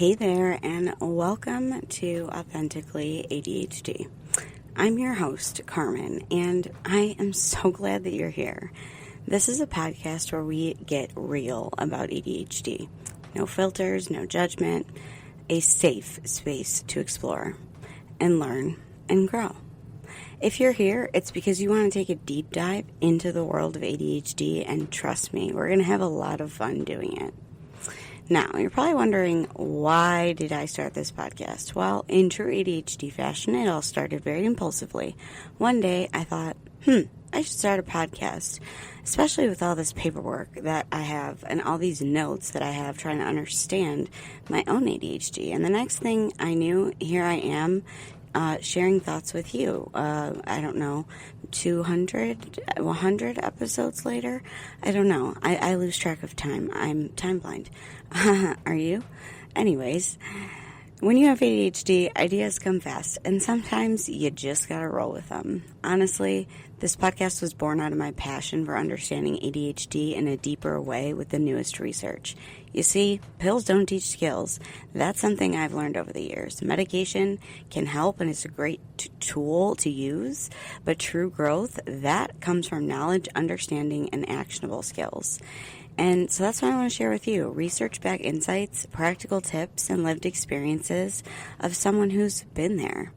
Hey there, and welcome to Authentically ADHD. I'm your host, Carmen, and I am so glad that you're here. This is a podcast where we get real about ADHD. No filters, no judgment, a safe space to explore and learn and grow. If you're here, it's because you want to take a deep dive into the world of ADHD, and trust me, we're going to have a lot of fun doing it. Now, you're probably wondering, why did I start this podcast? Well, in true ADHD fashion, it all started very impulsively. One day, I thought, I should start a podcast, especially with all this paperwork that I have and all these notes that I have trying to understand my own ADHD. And the next thing I knew, here I am, sharing thoughts with you. I don't know, 200, 100 episodes later? I don't know. I lose track of time. I'm time blind. Are you? Anyways, when you have ADHD, ideas come fast, and sometimes you just gotta roll with them. Honestly, this podcast was born out of my passion for understanding ADHD in a deeper way with the newest research. You see, pills don't teach skills. That's something I've learned over the years. Medication can help, and it's a great tool to use, but true growth, that comes from knowledge, understanding, and actionable skills. And so that's what I want to share with you. Research-backed insights, practical tips, and lived experiences of someone who's been there.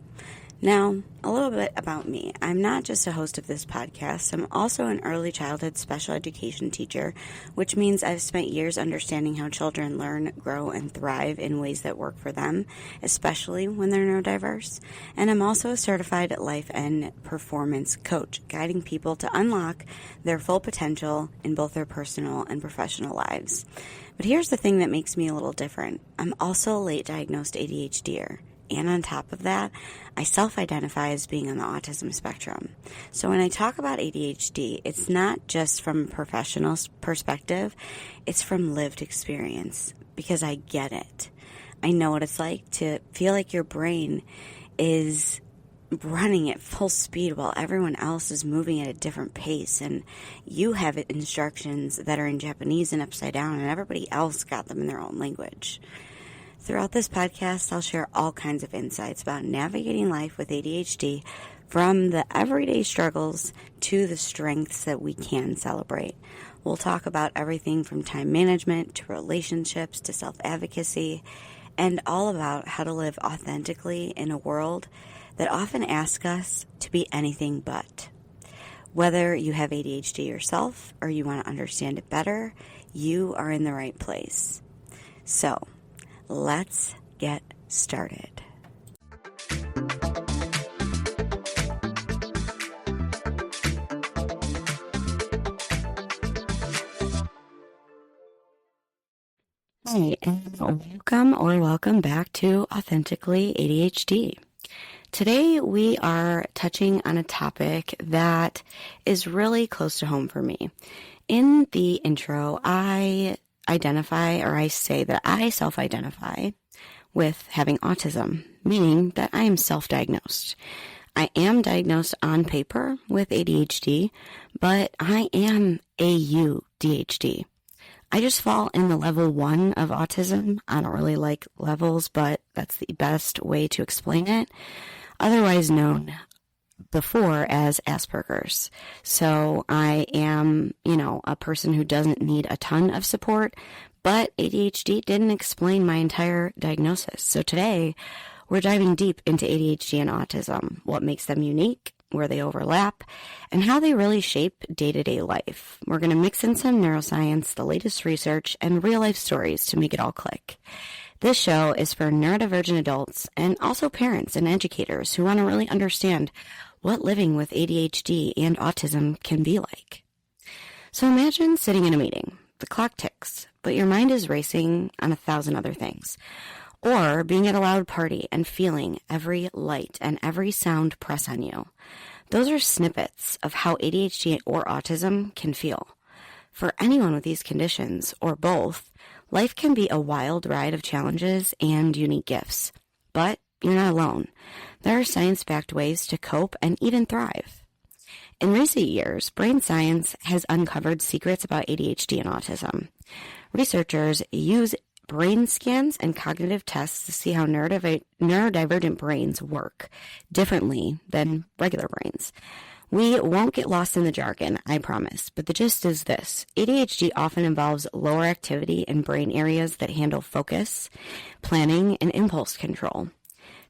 Now, a little bit about me. I'm not just a host of this podcast. I'm also an early childhood special education teacher, which means I've spent years understanding how children learn, grow, and thrive in ways that work for them, especially when they're neurodiverse. And I'm also a certified life and performance coach, guiding people to unlock their full potential in both their personal and professional lives. But here's the thing that makes me a little different. I'm also a late diagnosed ADHDer. And on top of that, I self-identify as being on the autism spectrum. So when I talk about ADHD, it's not just from a professional perspective, it's from lived experience, because I get it. I know what it's like to feel like your brain is running at full speed while everyone else is moving at a different pace, and you have instructions that are in Japanese and upside down, and everybody else got them in their own language. Throughout this podcast, I'll share all kinds of insights about navigating life with ADHD, from the everyday struggles to the strengths that we can celebrate. We'll talk about everything from time management to relationships to self-advocacy, and all about how to live authentically in a world that often asks us to be anything but. Whether you have ADHD yourself or you want to understand it better, you are in the right place. So, let's get started. Hey, and welcome back to Authentically ADHD. Today we are touching on a topic that is really close to home for me. In the intro, I say that I self-identify with having autism, meaning that I am self-diagnosed. I am diagnosed on paper with ADHD, but I am AUDHD. I just fall in the level 1 of autism. I don't really like levels, but that's the best way to explain it. Otherwise known before as Asperger's. So I am, a person who doesn't need a ton of support, but ADHD didn't explain my entire diagnosis. So today we're diving deep into ADHD and autism, what makes them unique, where they overlap, and how they really shape day-to-day life. We're going to mix in some neuroscience, the latest research, and real-life stories to make it all click. This show is for neurodivergent adults and also parents and educators who want to really understand what living with ADHD and autism can be like. So imagine sitting in a meeting. The clock ticks, but your mind is racing on 1,000 other things. Or being at a loud party and feeling every light and every sound press on you. Those are snippets of how ADHD or autism can feel. For anyone with these conditions, or both, life can be a wild ride of challenges and unique gifts. But you're not alone. There are science-backed ways to cope and even thrive. In recent years, brain science has uncovered secrets about ADHD and autism. Researchers use brain scans and cognitive tests to see how neurodivergent brains work differently than regular brains. We won't get lost in the jargon, I promise, but the gist is this. ADHD often involves lower activity in brain areas that handle focus, planning, and impulse control.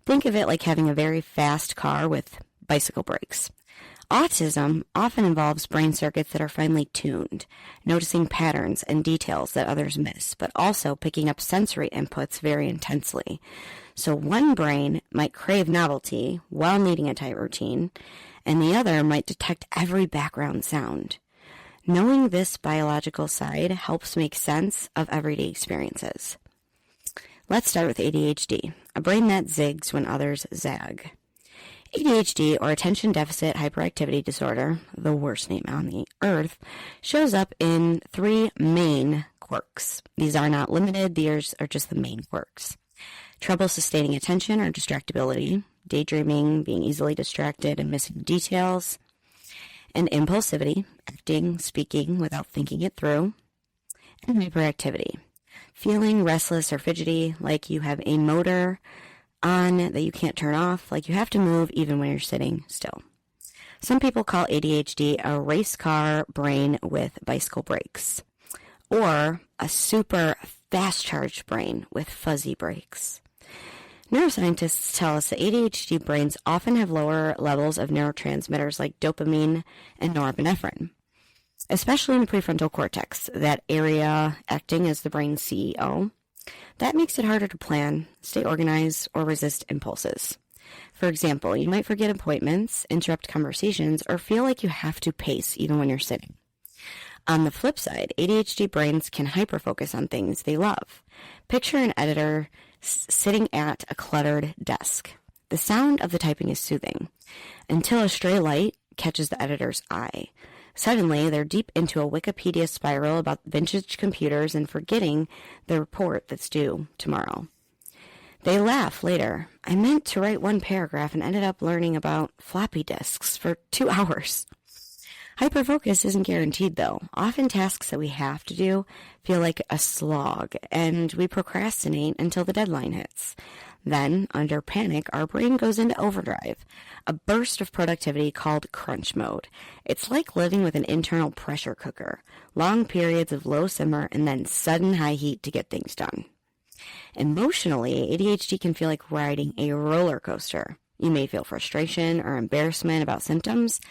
Think of it like having a very fast car with bicycle brakes. Autism often involves brain circuits that are finely tuned, noticing patterns and details that others miss, but also picking up sensory inputs very intensely. So one brain might crave novelty while needing a tight routine, and the other might detect every background sound. Knowing this biological side helps make sense of everyday experiences. Let's start with ADHD, a brain that zigs when others zag. ADHD, or Attention Deficit Hyperactivity Disorder, the worst name on the earth, shows up in 3 main quirks. These are not limited, these are just the main quirks. Trouble sustaining attention or distractibility, daydreaming, being easily distracted and missing details, and impulsivity, acting, speaking without thinking it through, and hyperactivity, feeling restless or fidgety, like you have a motor on that you can't turn off, like you have to move even when you're sitting still. Some people call ADHD a race car brain with bicycle brakes, or a super fast-charged brain with fuzzy brakes. Neuroscientists tell us that ADHD brains often have lower levels of neurotransmitters like dopamine and norepinephrine, especially in the prefrontal cortex, that area acting as the brain's CEO. That makes it harder to plan, stay organized, or resist impulses. For example, you might forget appointments, interrupt conversations, or feel like you have to pace even when you're sitting. On the flip side, ADHD brains can hyperfocus on things they love. Picture an editor sitting at a cluttered desk. The sound of the typing is soothing, until a stray light catches the editor's eye. Suddenly, they're deep into a Wikipedia spiral about vintage computers and forgetting the report that's due tomorrow. They laugh later. I meant to write 1 paragraph and ended up learning about floppy disks for 2 hours. Hyperfocus isn't guaranteed, though. Often tasks that we have to do feel like a slog, and we procrastinate until the deadline hits. Then, under panic, our brain goes into overdrive, a burst of productivity called crunch mode. It's like living with an internal pressure cooker, long periods of low simmer and then sudden high heat to get things done. Emotionally, ADHD can feel like riding a roller coaster. You may feel frustration or embarrassment about symptoms,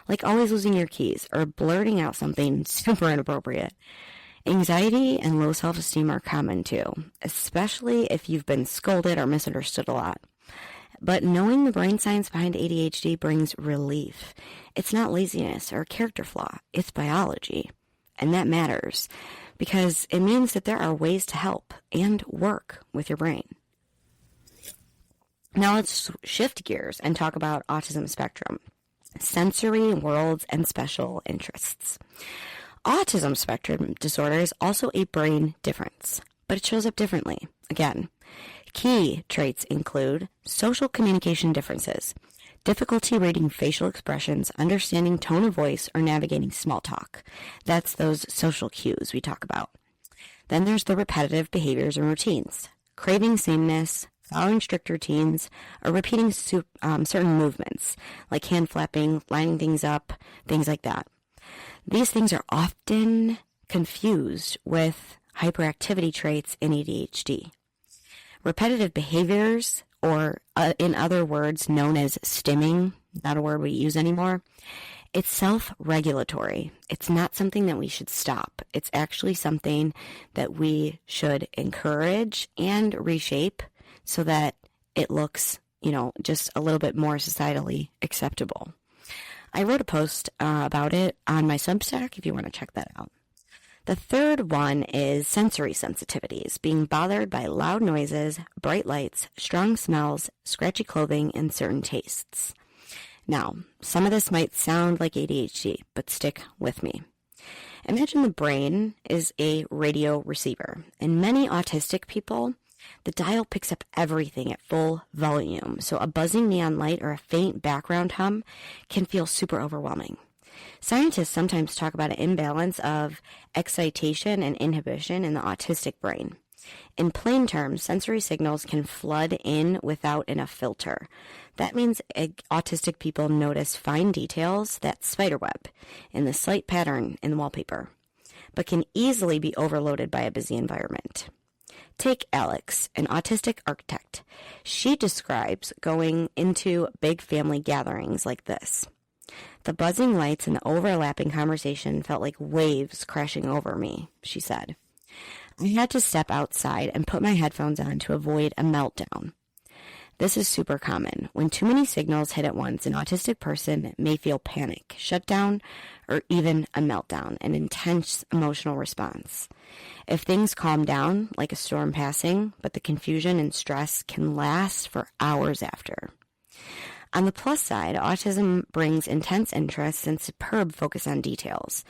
like always losing your keys or blurting out something super inappropriate. Anxiety and low self-esteem are common too, especially if you've been scolded or misunderstood a lot. But knowing the brain science behind ADHD brings relief. It's not laziness or a character flaw, it's biology. And that matters because it means that there are ways to help and work with your brain. Now let's shift gears and talk about autism spectrum, sensory worlds, and special interests. Autism spectrum disorder is also a brain difference, but it shows up differently. Again, key traits include social communication differences, difficulty reading facial expressions, understanding tone of voice, or navigating small talk. That's those social cues we talk about. Then there's the repetitive behaviors and routines, craving sameness, following strict routines, or repeating certain movements, like hand flapping, lining things up, things like that. These things are often confused with hyperactivity traits in ADHD. Repetitive behaviors, or in other words known as stimming, not a word we use anymore, it's self-regulatory. It's not something that we should stop. It's actually something that we should encourage and reshape so that it looks, just a little bit more societally acceptable. I wrote a post about it on my Substack if you want to check that out. The third one is sensory sensitivities, being bothered by loud noises, bright lights, strong smells, scratchy clothing, and certain tastes. Now, some of this might sound like ADHD, but stick with me. Imagine the brain is a radio receiver. In many autistic people, the dial picks up everything at full volume, so a buzzing neon light or a faint background hum can feel super overwhelming. Scientists sometimes talk about an imbalance of excitation and inhibition in the autistic brain. In plain terms, sensory signals can flood in without enough filter. That means autistic people notice fine details, that spiderweb, in the slight pattern in the wallpaper, but can easily be overloaded by a busy environment. Take Alex, an autistic architect. She describes going into big family gatherings like this. The buzzing lights and the overlapping conversation felt like waves crashing over me, she said. I had to step outside and put my headphones on to avoid a meltdown. This is super common. When too many signals hit at once, an autistic person may feel panic, shutdown, or even a meltdown, an intense emotional response. If things calm down, like a storm passing, but the confusion and stress can last for hours after. On the plus side, autism brings intense interest and superb focus on details.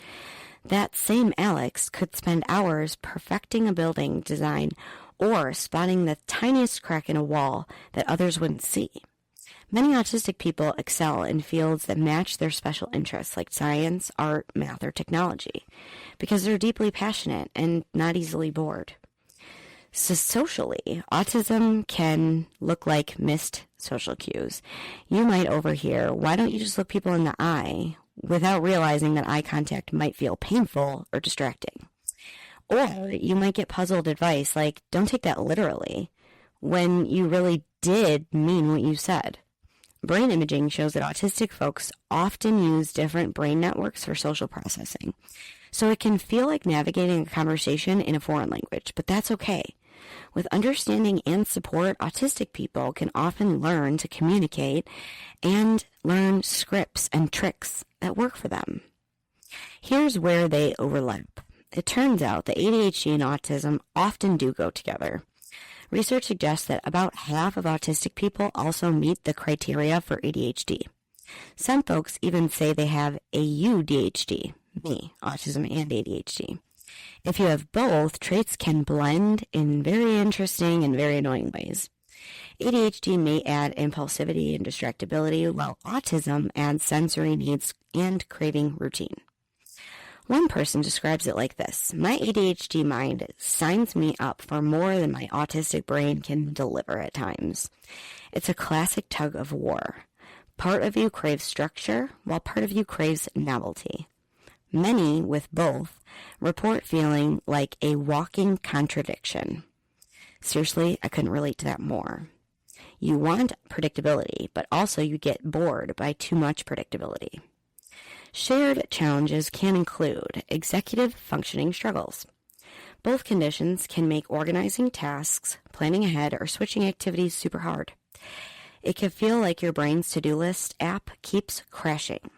That same Alex could spend hours perfecting a building design or spotting the tiniest crack in a wall that others wouldn't see. Many autistic people excel in fields that match their special interests like science, art, math, or technology because they're deeply passionate and not easily bored. So socially, autism can look like missed social cues. You might overhear, "Why don't you just look people in the eye?" without realizing that eye contact might feel painful or distracting. Or you might get puzzled advice like, "Don't take that literally," when you really did mean what you said. Brain imaging shows that autistic folks often use different brain networks for social processing. So it can feel like navigating a conversation in a foreign language, but that's okay. With understanding and support, autistic people can often learn to communicate and learn scripts and tricks that work for them. Here's where they overlap. It turns out that ADHD and autism often do go together. Research suggests that about half of autistic people also meet the criteria for ADHD. Some folks even say they have AUDHD, me, autism and ADHD. If you have both, traits can blend in very interesting and very annoying ways. ADHD may add impulsivity and distractibility, while autism adds sensory needs and craving routine. One person describes it like this: "My ADHD mind signs me up for more than my autistic brain can deliver at times. It's a classic tug of war. Part of you craves structure, while part of you craves novelty. Many with both report feeling like a walking contradiction." Seriously, I couldn't relate to that more. You want predictability, but also you get bored by too much predictability. Shared challenges can include executive functioning struggles. Both conditions can make organizing tasks, planning ahead, or switching activities super hard. It can feel like your brain's to-do list app keeps crashing.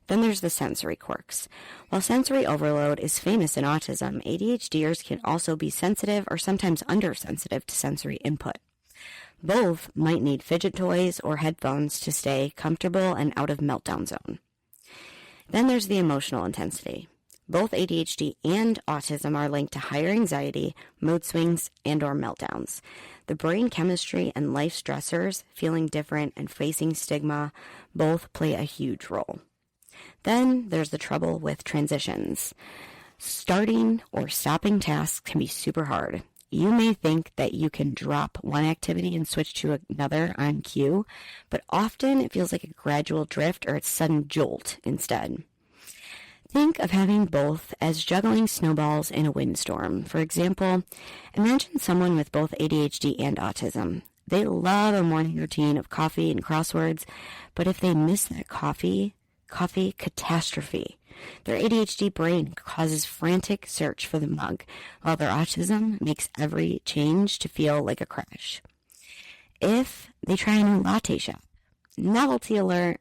Then there's the sensory quirks. While sensory overload is famous in autism, ADHDers can also be sensitive or sometimes undersensitive to sensory input. Both might need fidget toys or headphones to stay comfortable and out of meltdown zone. Then there's the emotional intensity. Both ADHD and autism are linked to higher anxiety, mood swings, and/or meltdowns. The brain chemistry and life stressors, feeling different and facing stigma, both play a huge role. Then there's the trouble with transitions. Starting or stopping tasks can be super hard. You may think that you can drop one activity and switch to another on cue, but often it feels like a gradual drift or a sudden jolt instead. Think of having both as juggling snowballs in a windstorm. For example, imagine someone with both ADHD and autism. They love a morning routine of coffee and crosswords, but if they miss that coffee catastrophe. Their ADHD brain causes frantic search for the mug, while their autism makes every change to feel like a crash. If they try a new latte shop, novelty alert,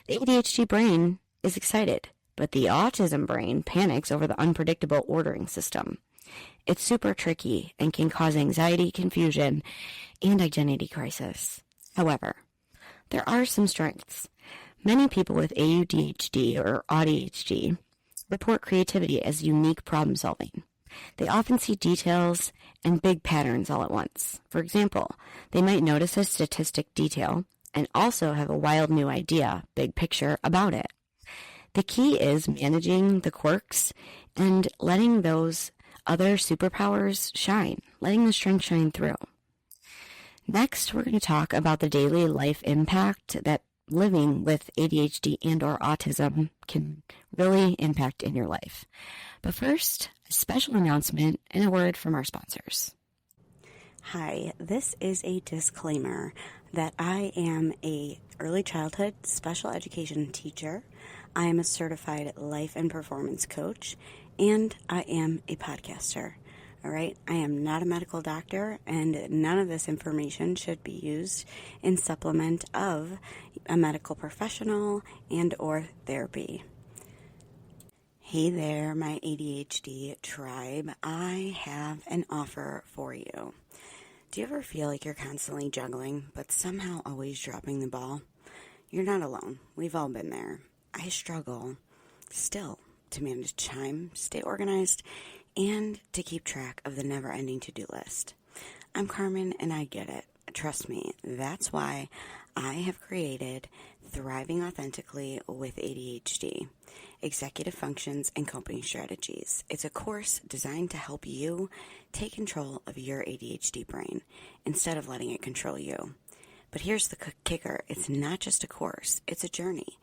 the ADHD brain is excited, but the autism brain panics over the unpredictable ordering system. It's super tricky and can cause anxiety, confusion, and identity crisis. However, there are some strengths. Many people with AUDHD or ADHD report creativity as unique problem solving. They often see details and big patterns all at once. For example, they might notice a statistic detail and also have a wild new idea, big picture, about it. The key is managing the quirks and letting those other superpowers shine, letting the strength shine through. Next, we're going to talk about the daily life impact that living with ADHD and or autism can really impact in your life. But first, a special announcement and a word from our sponsors. Hi, this is a disclaimer that I am a early childhood special education teacher. I am a certified life and performance coach, and I am a podcaster. All right, I am not a medical doctor, and none of this information should be used in supplement of a medical professional and or therapy. Hey there, my ADHD tribe. I have an offer for you. Do you ever feel like you're constantly juggling, but somehow always dropping the ball? You're not alone. We've all been there. I struggle still to manage time, stay organized, and to keep track of the never-ending to-do list. I'm Carmen, and I get it. Trust me, that's why I have created Thriving Authentically with ADHD, Executive Functions and Coping Strategies. It's a course designed to help you take control of your ADHD brain instead of letting it control you. But here's the kicker. It's not just a course. It's a journey.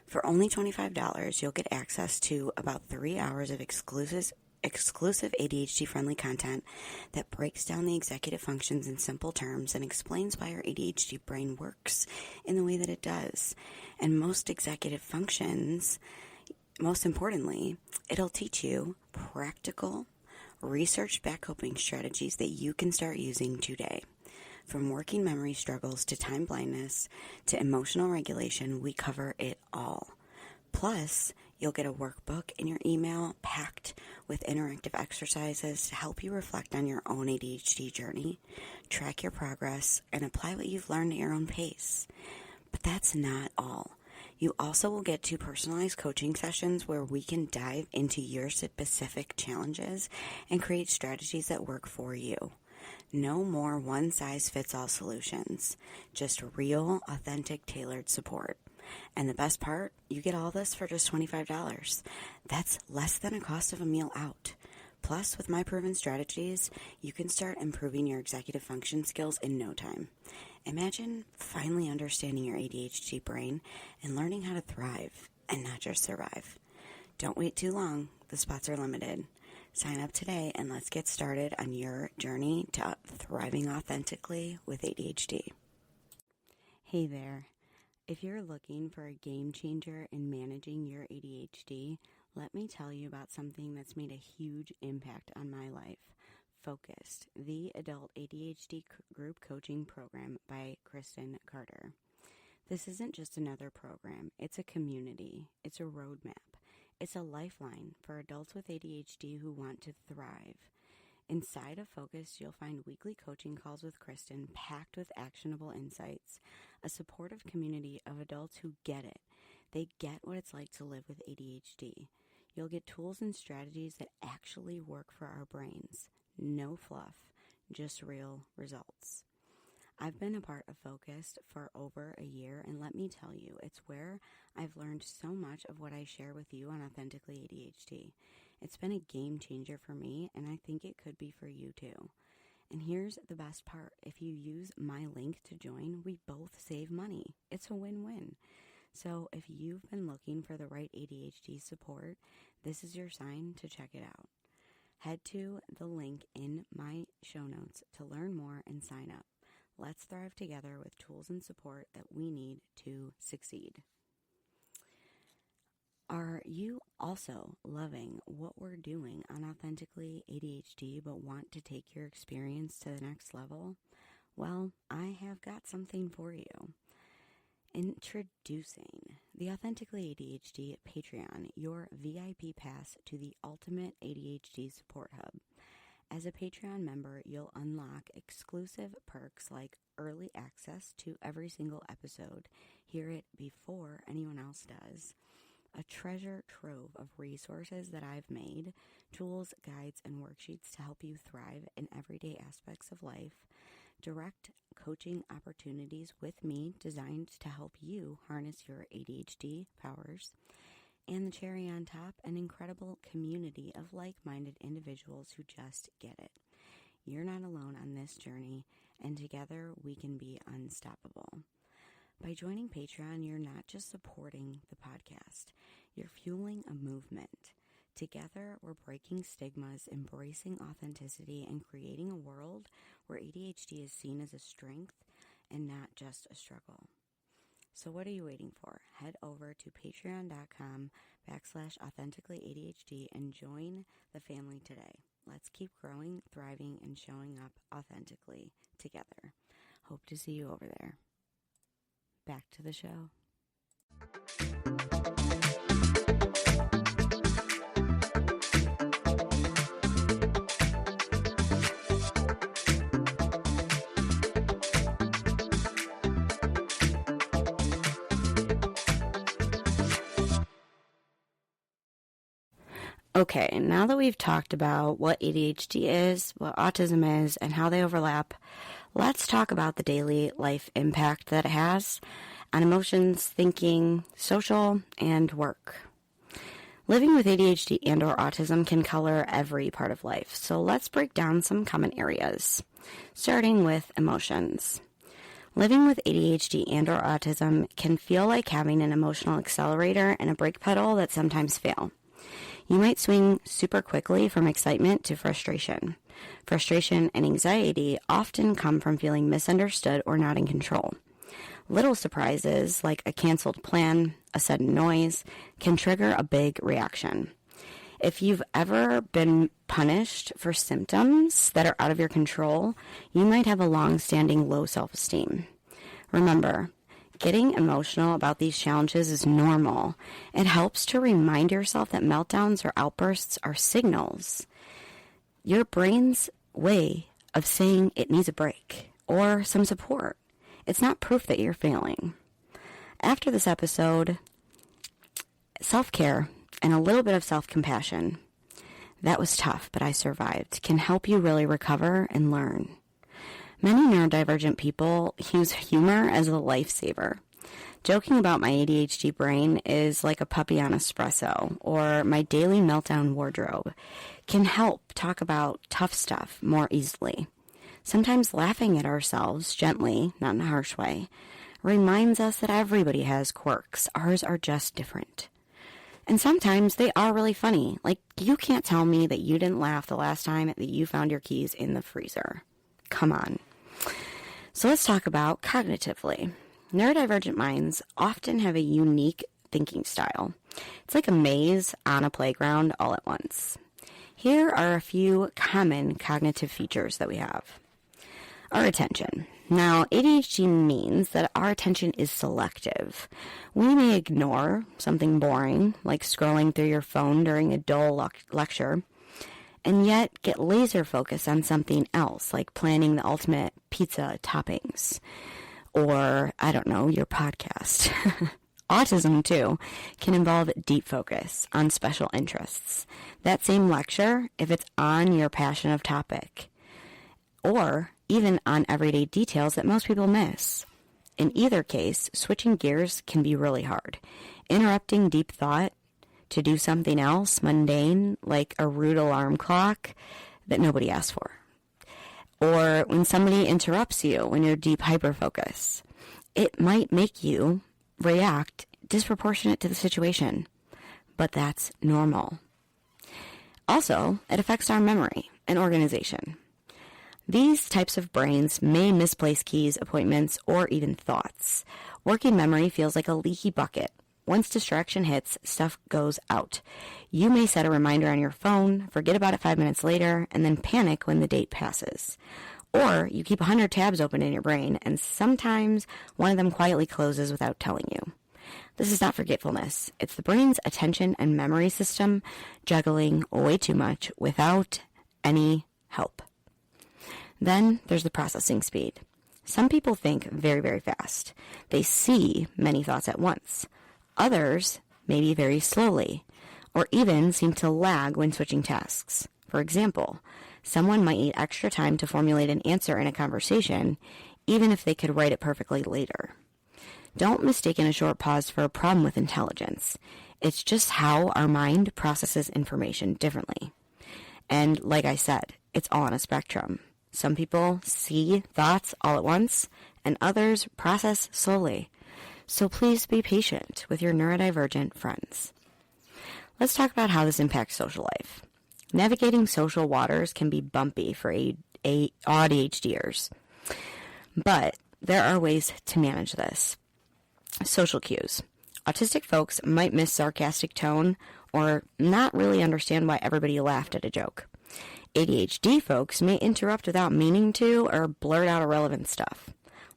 For only $25, you'll get access to about 3 hours of exclusive ADHD-friendly content that breaks down the executive functions in simple terms and explains why our ADHD brain works in the way that it does. And most executive functions, most importantly, it'll teach you practical, research-backed coping strategies that you can start using today. From working memory struggles to time blindness to emotional regulation, we cover it all. Plus, you'll get a workbook in your email packed with interactive exercises to help you reflect on your own ADHD journey, track your progress, and apply what you've learned at your own pace. But that's not all. You also will get 2 personalized coaching sessions where we can dive into your specific challenges and create strategies that work for you. No more one-size-fits-all solutions, just real, authentic, tailored support. And the best part, you get all this for just $25. That's less than a cost of a meal out. Plus, with my proven strategies, you can start improving your executive function skills in no time. Imagine finally understanding your ADHD brain and learning how to thrive and not just survive. Don't wait too long. The spots are limited. Sign up today and let's get started on your journey to thriving authentically with ADHD. Hey there. If you're looking for a game changer in managing your ADHD, let me tell you about something that's made a huge impact on my life. Focused, the Adult ADHD Group Coaching Program by Kristen Carter. This isn't just another program. It's a community. It's a roadmap. It's a lifeline for adults with ADHD who want to thrive. Inside of Focus, you'll find weekly coaching calls with Kristen packed with actionable insights, a supportive community of adults who get it. They get what it's like to live with ADHD. You'll get tools and strategies that actually work for our brains. No fluff, just real results. I've been a part of Focus for over a year, and let me tell you, it's where I've learned so much of what I share with you on Authentically ADHD. It's been a game changer for me, and I think it could be for you too. And here's the best part. If you use my link to join, we both save money. It's a win-win. So if you've been looking for the right ADHD support, this is your sign to check it out. Head to the link in my show notes to learn more and sign up. Let's thrive together with tools and support that we need to succeed. Are you also loving what we're doing on Authentically ADHD but want to take your experience to the next level? Well, I have got something for you. Introducing the Authentically ADHD Patreon, your VIP pass to the ultimate ADHD support hub. As a Patreon member, you'll unlock exclusive perks like early access to every single episode, hear it before anyone else does, a treasure trove of resources that I've made, tools, guides, and worksheets to help you thrive in everyday aspects of life, direct coaching opportunities with me designed to help you harness your ADHD powers, and the cherry on top, an incredible community of like-minded individuals who just get it. You're not alone on this journey, and together we can be unstoppable. By joining Patreon, you're not just supporting the podcast, you're fueling a movement. Together, we're breaking stigmas, embracing authenticity, and creating a world where ADHD is seen as a strength and not just a struggle. So what are you waiting for? Head over to patreon.com/authenticallyADHD and join the family today. Let's keep growing, thriving, and showing up authentically together. Hope to see you over there. Back to the show. Okay, now that we've talked about what ADHD is, what autism is, and how they overlap, let's talk about the daily life impact that it has on emotions, thinking, social, and work. Living with ADHD and or autism can color every part of life, so let's break down some common areas, starting with emotions. Living with ADHD and or autism can feel like having an emotional accelerator and a brake pedal that sometimes fail. You might swing super quickly from excitement to frustration. Frustration and anxiety often come from feeling misunderstood or not in control. Little surprises, like a canceled plan, a sudden noise, can trigger a big reaction. If you've ever been punished for symptoms that are out of your control, you might have a long-standing low self-esteem. Remember, getting emotional about these challenges is normal. It helps to remind yourself that meltdowns or outbursts are signals. Your brain's way of saying it needs a break or some support. It's not proof that you're failing. After this episode, self-care and a little bit of self-compassion, that was tough, but I survived, can help you really recover and learn. Many neurodivergent people use humor as a lifesaver. Joking about my ADHD brain is like a puppy on espresso, or my daily meltdown wardrobe, can help talk about tough stuff more easily. Sometimes laughing at ourselves gently, not in a harsh way, reminds us that everybody has quirks. Ours are just different. And sometimes they are really funny. Like, you can't tell me that you didn't laugh the last time that you found your keys in the freezer. Come on. So let's talk about cognitively. Neurodivergent minds often have a unique thinking style. It's like a maze on a playground all at once. Here are a few common cognitive features that we have. Our attention. Now, ADHD means that our attention is selective. We may ignore something boring, like scrolling through your phone during a dull lecture, and yet get laser focused on something else, like planning the ultimate pizza toppings, or, I don't know, your podcast. Autism, too, can involve deep focus on special interests. That same lecture, if it's on your passion of topic, or even on everyday details that most people miss. In either case, switching gears can be really hard. Interrupting deep thought to do something else mundane, like a rude alarm clock that nobody asked for. Or when somebody interrupts you when you're deep hyperfocus, it might make you react disproportionate to the situation, but that's normal. Also, it affects our memory and organization. These types of brains may misplace keys, appointments, or even thoughts. Working memory feels like a leaky bucket. Once distraction hits, stuff goes out. You may set a reminder on your phone, forget about it 5 minutes later, and then panic when the date passes. Or you keep 100 tabs open in your brain, and sometimes one of them quietly closes without telling you. This is not forgetfulness. It's the brain's attention and memory system juggling way too much without any help. Then there's the processing speed. Some people think very, very fast. They see many thoughts at once. Others maybe very slowly, or even seem to lag when switching tasks. For example, someone might need extra time to formulate an answer in a conversation, even if they could write it perfectly later. Don't mistake a short pause for a problem with intelligence. It's just how our mind processes information differently. And like I said, it's all on a spectrum. Some people see thoughts all at once, and others process slowly. So please be patient with your neurodivergent friends. Let's talk about how this impacts social life. Navigating social waters can be bumpy for ADHDers, but there are ways to manage this. Social cues. Autistic folks might miss sarcastic tone or not really understand why everybody laughed at a joke. ADHD folks may interrupt without meaning to or blurt out irrelevant stuff.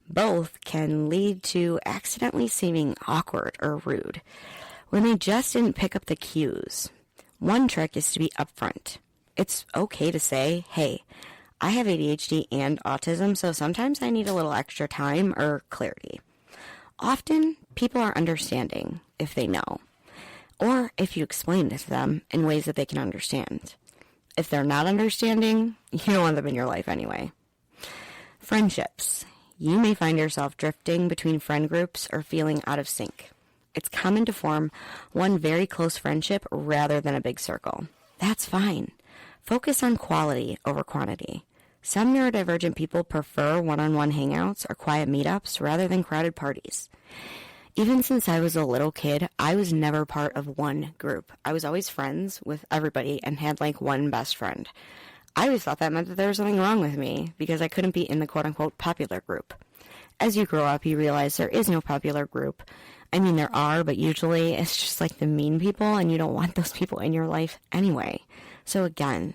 Both can lead to accidentally seeming awkward or rude when they just didn't pick up the cues. One trick is to be upfront. It's okay to say, hey, I have ADHD and autism, so sometimes I need a little extra time or clarity. Often, people are understanding if they know, or if you explain it to them in ways that they can understand. If they're not understanding, you don't want them in your life anyway. Friendships. You may find yourself drifting between friend groups or feeling out of sync. It's common to form one very close friendship rather than a big circle. That's fine. Focus on quality over quantity. Some neurodivergent people prefer one-on-one hangouts or quiet meetups rather than crowded parties. Even since I was a little kid, I was never part of one group. I was always friends with everybody and had like one best friend. I always thought that meant that there was something wrong with me because I couldn't be in the quote-unquote popular group. As you grow up, you realize there is no popular group. I mean, there are, but usually it's just like the mean people, and you don't want those people in your life anyway. So again,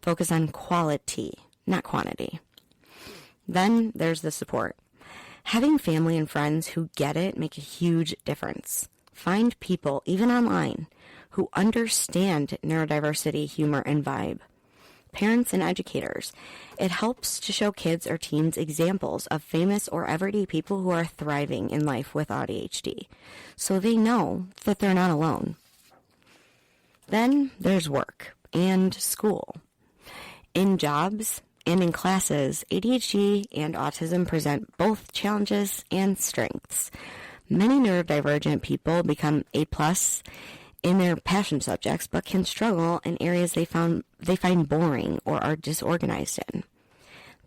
focus on quality, not quantity. Then there's the support. Having family and friends who get it make a huge difference. Find people, even online, who understand neurodiversity, humor, and vibe. Parents and educators. It helps to show kids or teens examples of famous or everyday people who are thriving in life with ADHD, so they know that they're not alone. Then there's work and school. In jobs and in classes, ADHD and autism present both challenges and strengths. Many neurodivergent people become A+ in their passion subjects, but can struggle in areas they find boring or are disorganized in.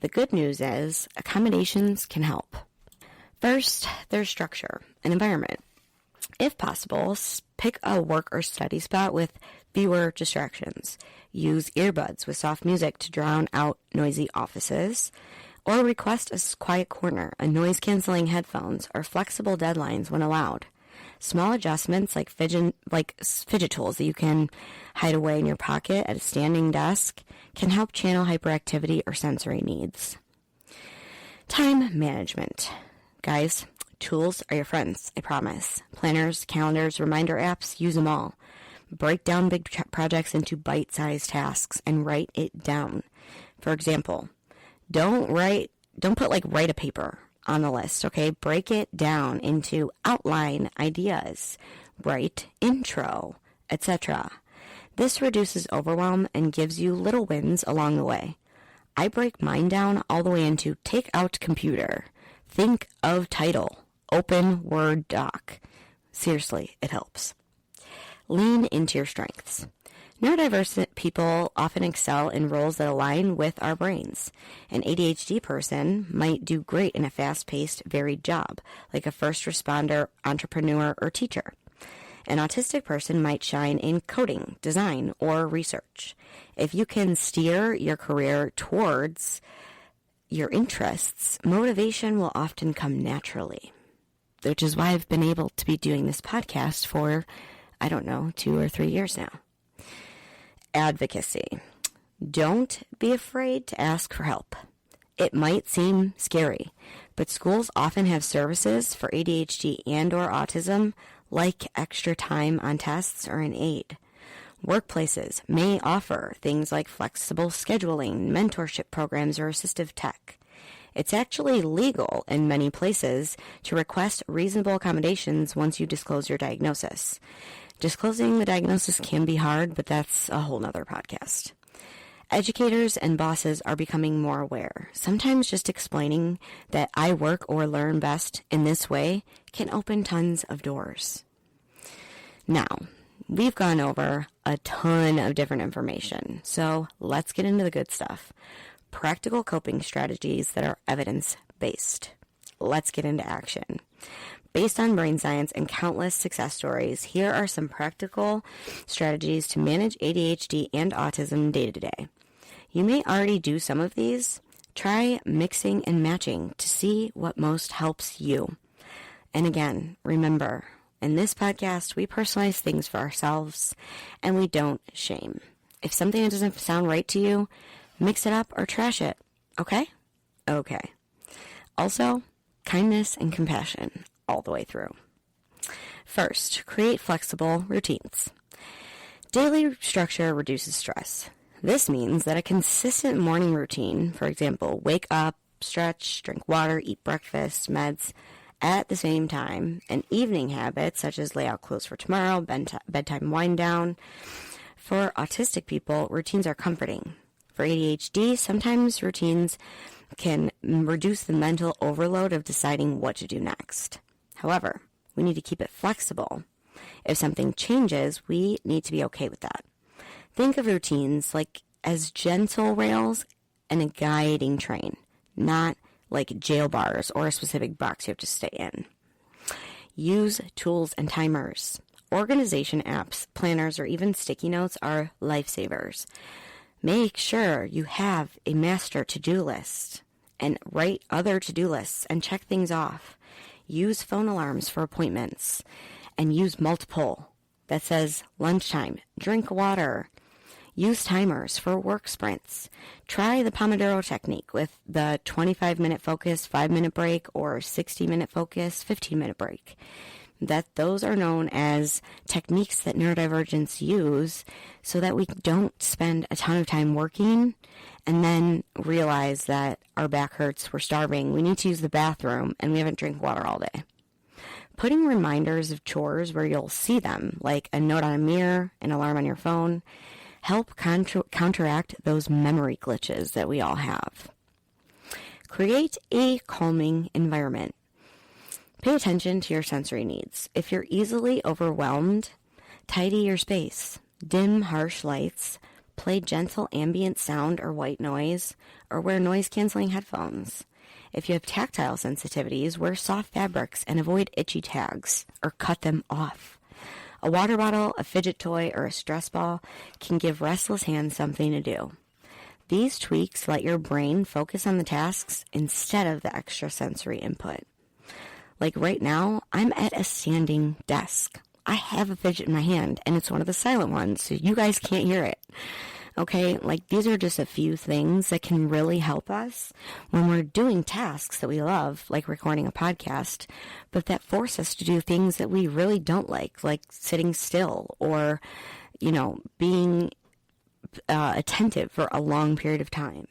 The good news is accommodations can help. First, there's structure and environment. If possible, pick a work or study spot with fewer distractions. Use earbuds with soft music to drown out noisy offices, or request a quiet corner, a noise-canceling headphones, or flexible deadlines when allowed. Small adjustments like fidget tools that you can hide away in your pocket at a standing desk can help channel hyperactivity or sensory needs. Time management. Guys, tools are your friends, I promise. Planners, calendars, reminder apps, use them all. Break down big projects into bite-sized tasks and write it down. For example, don't put write a paper on the list, okay? Break it down into outline ideas, write intro, etc. This reduces overwhelm and gives you little wins along the way. I break mine down all the way into take out computer, think of title, open Word doc. Seriously, it helps. Lean into your strengths. Neurodiverse people often excel in roles that align with our brains. An ADHD person might do great in a fast-paced, varied job, like a first responder, entrepreneur, or teacher. An autistic person might shine in coding, design, or research. If you can steer your career towards your interests, motivation will often come naturally, which is why I've been able to be doing this podcast for, 2 or 3 years now. Advocacy. Don't be afraid to ask for help. It might seem scary, but schools often have services for ADHD and or autism, like extra time on tests or an aid. Workplaces may offer things like flexible scheduling, mentorship programs, or assistive tech. It's actually legal in many places to request reasonable accommodations once you disclose your diagnosis. Disclosing the diagnosis can be hard, but that's a whole nother podcast. Educators and bosses are becoming more aware. Sometimes just explaining that I work or learn best in this way can open tons of doors. Now, we've gone over a ton of different information, so let's get into the good stuff. Practical coping strategies that are evidence-based. Let's get into action. Based on brain science and countless success stories, here are some practical strategies to manage ADHD and autism day to day. You may already do some of these. Try mixing and matching to see what most helps you. And again, remember, in this podcast, we personalize things for ourselves and we don't shame. If something doesn't sound right to you, mix it up or trash it. Okay? Okay. Also, kindness and compassion all the way through. First, create flexible routines. Daily structure reduces stress. This means that a consistent morning routine, for example, wake up, stretch, drink water, eat breakfast, meds at the same time, and evening habits such as lay out clothes for tomorrow, bedtime wind down. For autistic people, routines are comforting. For ADHD, sometimes routines can reduce the mental overload of deciding what to do next. However, we need to keep it flexible. If something changes, we need to be okay with that. Think of routines like as gentle rails and a guiding train, not like jail bars or a specific box you have to stay in. Use tools and timers. Organization apps, planners, or even sticky notes are lifesavers. Make sure you have a master to-do list and write other to-do lists and check things off. Use phone alarms for appointments and use multiple that says lunchtime, drink water. Use timers for work sprints. Try the Pomodoro technique with the 25-minute focus, 5-minute break, or 60-minute focus, 15-minute break. Those are known as techniques that neurodivergents use so that we don't spend a ton of time working and then realize that our back hurts, we're starving, we need to use the bathroom, and we haven't drank water all day. Putting reminders of chores where you'll see them, like a note on a mirror, an alarm on your phone, help counteract those memory glitches that we all have. Create a calming environment. Pay attention to your sensory needs. If you're easily overwhelmed, tidy your space. Dim harsh lights. Play gentle ambient sound or white noise, or wear noise-canceling headphones. If you have tactile sensitivities, wear soft fabrics and avoid itchy tags, or cut them off. A water bottle, a fidget toy, or a stress ball can give restless hands something to do. These tweaks let your brain focus on the tasks instead of the extra sensory input. Like right now, I'm at a standing desk. I have a fidget in my hand, and it's one of the silent ones, so you guys can't hear it. Okay, like these are just a few things that can really help us when we're doing tasks that we love, like recording a podcast, but that force us to do things that we really don't like sitting still or, being attentive for a long period of time.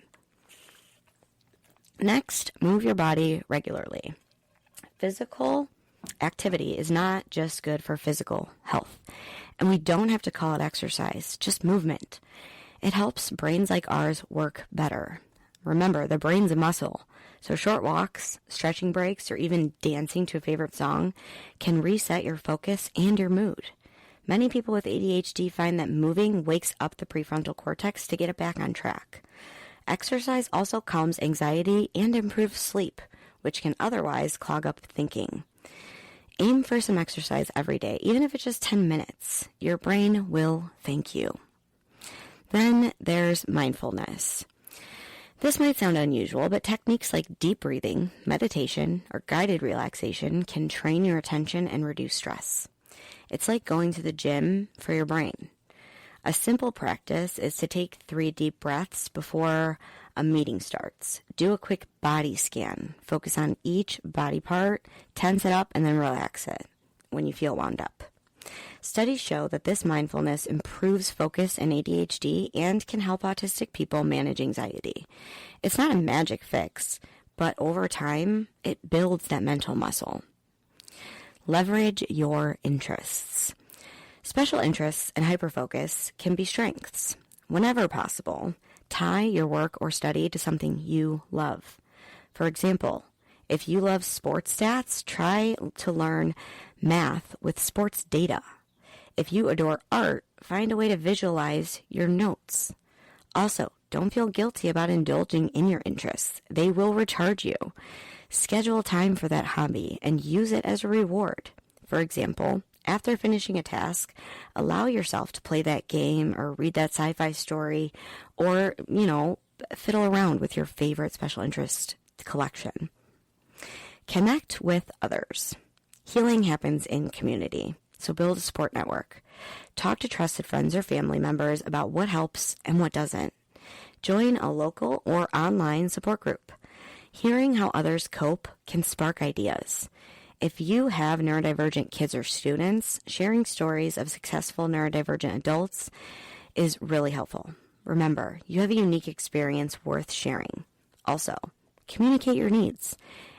Next, move your body regularly. Physical activity is not just good for physical health, and we don't have to call it exercise, just movement. It helps brains like ours work better. Remember, the brain's a muscle, so short walks, stretching breaks, or even dancing to a favorite song can reset your focus and your mood. Many people with ADHD find that moving wakes up the prefrontal cortex to get it back on track. Exercise also calms anxiety and improves sleep, which can otherwise clog up thinking. Aim for some exercise every day, even if it's just 10 minutes. Your brain will thank you. Then there's mindfulness. This might sound unusual, but techniques like deep breathing, meditation, or guided relaxation can train your attention and reduce stress. It's like going to the gym for your brain. A simple practice is to take 3 deep breaths before a meeting starts. Do a quick body scan. Focus on each body part, tense it up, and then relax it when you feel wound up. Studies show that this mindfulness improves focus in ADHD and can help autistic people manage anxiety. It's not a magic fix, but over time, it builds that mental muscle. Leverage your interests. Special interests and hyperfocus can be strengths. Whenever possible, tie your work or study to something you love. For example, if you love sports stats, try to learn math with sports data. If you adore art, find a way to visualize your notes. Also, don't feel guilty about indulging in your interests. They will recharge you. Schedule time for that hobby and use it as a reward. For example, after finishing a task, allow yourself to play that game or read that sci-fi story or, fiddle around with your favorite special interest collection. Connect with others. Healing happens in community, so build a support network. Talk to trusted friends or family members about what helps and what doesn't. Join a local or online support group. Hearing how others cope can spark ideas. If you have neurodivergent kids or students, sharing stories of successful neurodivergent adults is really helpful. Remember, you have a unique experience worth sharing. Also, communicate your needs.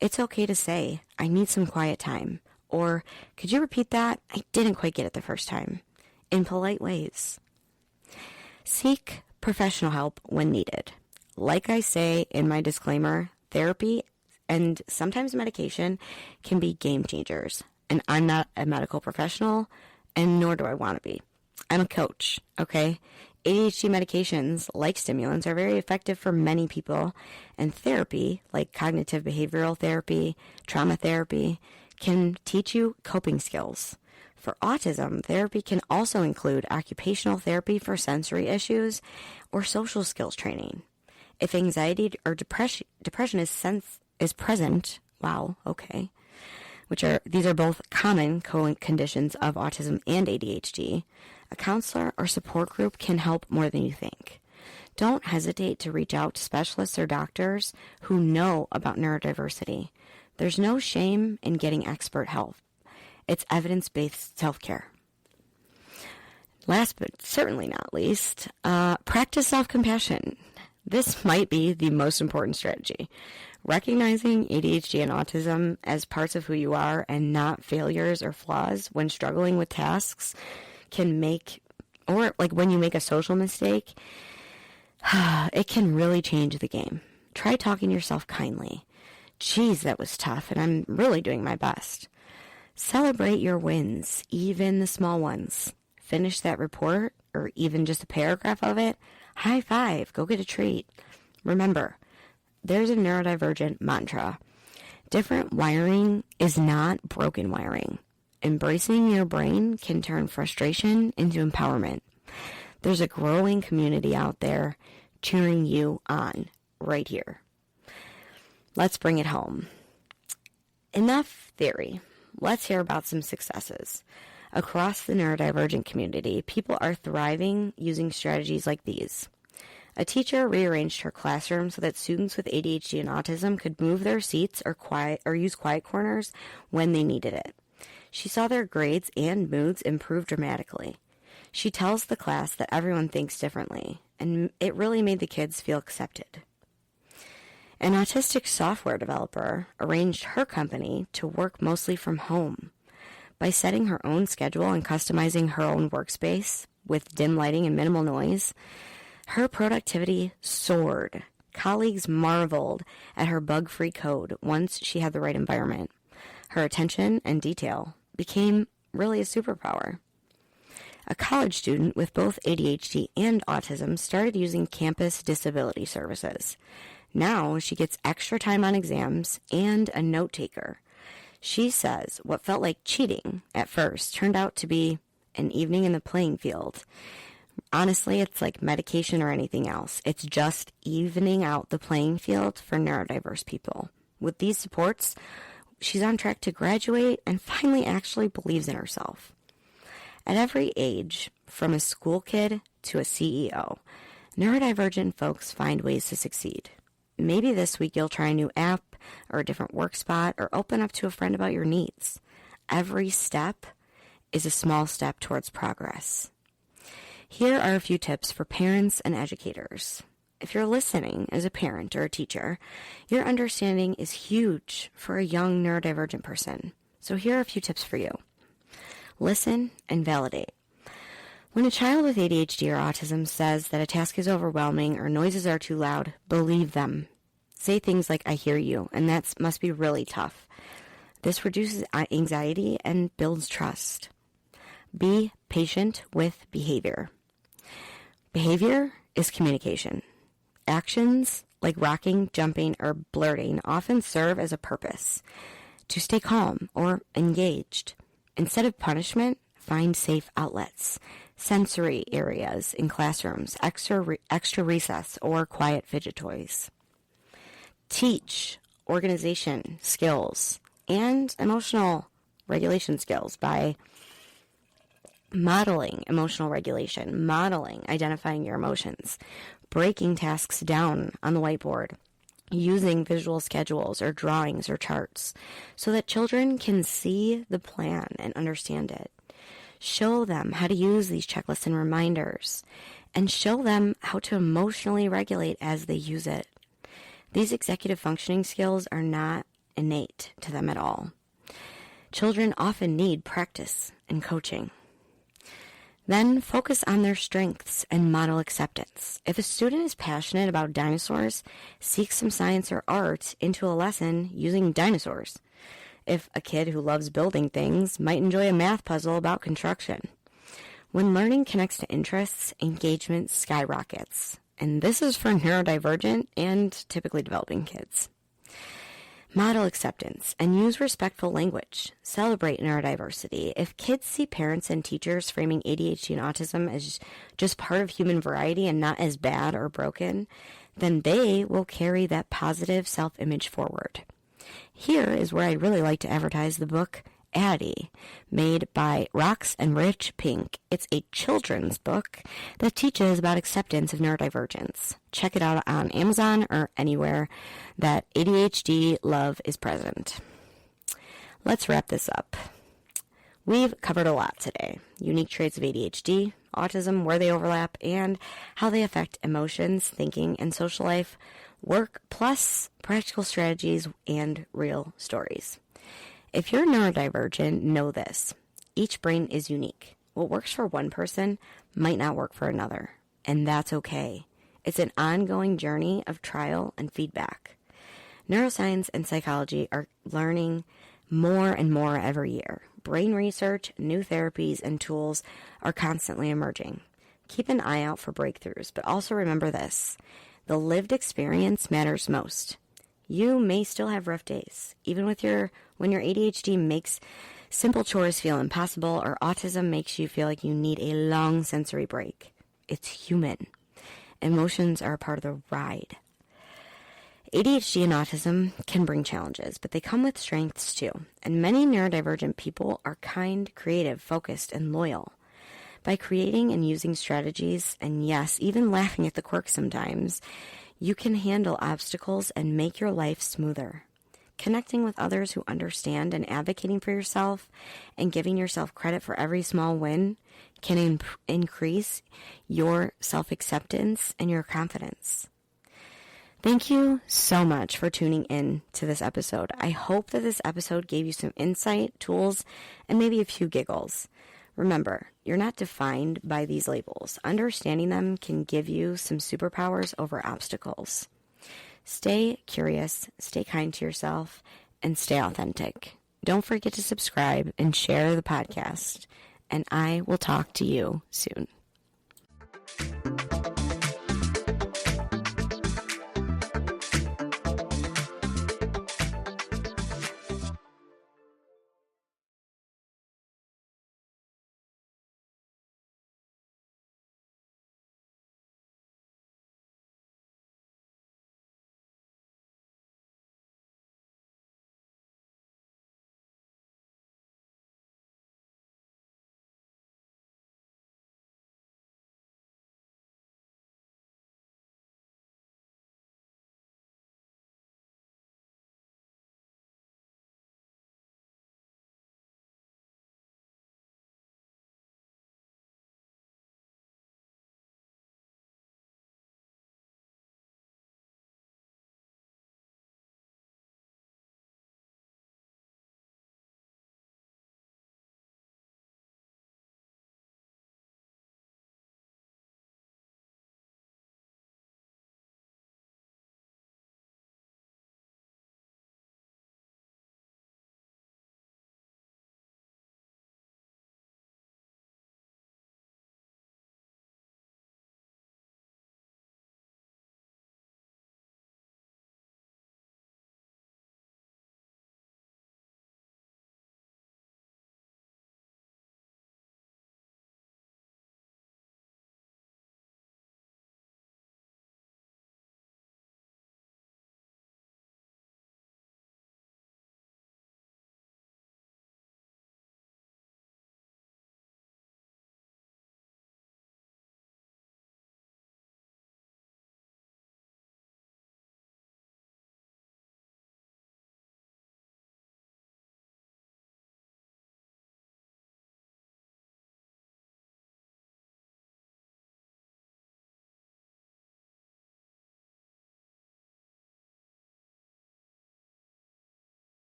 It's okay to say, I need some quiet time. Or, could you repeat that? I didn't quite get it the first time. In polite ways. Seek professional help when needed. Like I say in my disclaimer, therapy and sometimes medication can be game changers. And I'm not a medical professional, and nor do I want to be. I'm a coach, okay? ADHD medications, like stimulants, are very effective for many people, and therapy, like cognitive behavioral therapy, trauma therapy, can teach you coping skills. For autism, therapy can also include occupational therapy for sensory issues or social skills training. If anxiety or depression is present, these are both common conditions of autism and ADHD, a counselor or support group can help more than you think. Don't hesitate to reach out to specialists or doctors who know about neurodiversity. There's no shame in getting expert help. It's evidence-based self-care. Last but certainly not least, practice self-compassion. This might be the most important strategy. Recognizing ADHD and autism as parts of who you are and not failures or flaws when struggling with tasks can make, or like when you make a social mistake, it can really change the game. Try talking to yourself kindly. Geez, that was tough, and I'm really doing my best. Celebrate your wins, even the small ones. Finish that report, or even just a paragraph of it. High five, go get a treat. Remember, there's a neurodivergent mantra. Different wiring is not broken wiring. Embracing your brain can turn frustration into empowerment. There's a growing community out there cheering you on right here. Let's bring it home. Enough theory. Let's hear about some successes. Across the neurodivergent community, people are thriving using strategies like these. A teacher rearranged her classroom so that students with ADHD and autism could move their seats or use quiet corners when they needed it. She saw their grades and moods improve dramatically. She tells the class that everyone thinks differently, and it really made the kids feel accepted. An autistic software developer arranged her company to work mostly from home. By setting her own schedule and customizing her own workspace with dim lighting and minimal noise, her productivity soared. Colleagues marveled at her bug-free code once she had the right environment. Her attention and detail became really a superpower. A college student with both ADHD and autism started using campus disability services. Now she gets extra time on exams and a note taker. She says what felt like cheating at first turned out to be an evening in the playing field. Honestly, it's like medication or anything else. It's just evening out the playing field for neurodiverse people. With these supports, she's on track to graduate and finally actually believes in herself. At every age, from a school kid to a CEO, neurodivergent folks find ways to succeed. Maybe this week you'll try a new app or a different work spot or open up to a friend about your needs. Every step is a small step towards progress. Here are a few tips for parents and educators. If you're listening as a parent or a teacher, your understanding is huge for a young neurodivergent person. So here are a few tips for you. Listen and validate. When a child with ADHD or autism says that a task is overwhelming or noises are too loud, believe them. Say things like, I hear you, and that must be really tough. This reduces anxiety and builds trust. Be patient with behavior. Behavior is communication. Actions like rocking, jumping, or blurting often serve as a purpose to stay calm or engaged. Instead of punishment, find safe outlets, sensory areas in classrooms, extra recess, or quiet fidget toys. Teach organization skills and emotional regulation skills by modeling emotional regulation, modeling identifying your emotions, breaking tasks down on the whiteboard, using visual schedules or drawings or charts so that children can see the plan and understand it. Show them how to use these checklists and reminders, and show them how to emotionally regulate as they use it. These executive functioning skills are not innate to them at all. Children often need practice and coaching. Then focus on their strengths and model acceptance. If a student is passionate about dinosaurs, seek some science or art into a lesson using dinosaurs. If a kid who loves building things might enjoy a math puzzle about construction. When learning connects to interests, engagement skyrockets. And this is for neurodivergent and typically developing kids. Model acceptance and use respectful language. Celebrate neurodiversity. If kids see parents and teachers framing ADHD and autism as just part of human variety and not as bad or broken, then they will carry that positive self-image forward. Here is where I'd really like to advertise the book Addie, made by Rox and Rich Pink. It's a children's book that teaches about acceptance of neurodivergence. Check it out on Amazon or anywhere that ADHD love is present. Let's wrap this up. We've covered a lot today. Unique traits of ADHD, autism, where they overlap, and how they affect emotions, thinking, and social life, work, plus practical strategies and real stories. If you're neurodivergent, know this. Each brain is unique. What works for one person might not work for another, and that's okay. It's an ongoing journey of trial and feedback. Neuroscience and psychology are learning more and more every year. Brain research, new therapies, and tools are constantly emerging. Keep an eye out for breakthroughs, but also remember this. The lived experience matters most. You may still have rough days, even when your ADHD makes simple chores feel impossible or autism makes you feel like you need a long sensory break. It's human. Emotions are a part of the ride. ADHD and autism can bring challenges, but they come with strengths too. And many neurodivergent people are kind, creative, focused, and loyal. By creating and using strategies, and yes, even laughing at the quirks sometimes, you can handle obstacles and make your life smoother. Connecting with others who understand and advocating for yourself and giving yourself credit for every small win can increase your self-acceptance and your confidence. Thank you so much for tuning in to this episode. I hope that this episode gave you some insight, tools, and maybe a few giggles. Remember, you're not defined by these labels. Understanding them can give you some superpowers over obstacles. Stay curious, stay kind to yourself, and stay authentic. Don't forget to subscribe and share the podcast, and I will talk to you soon.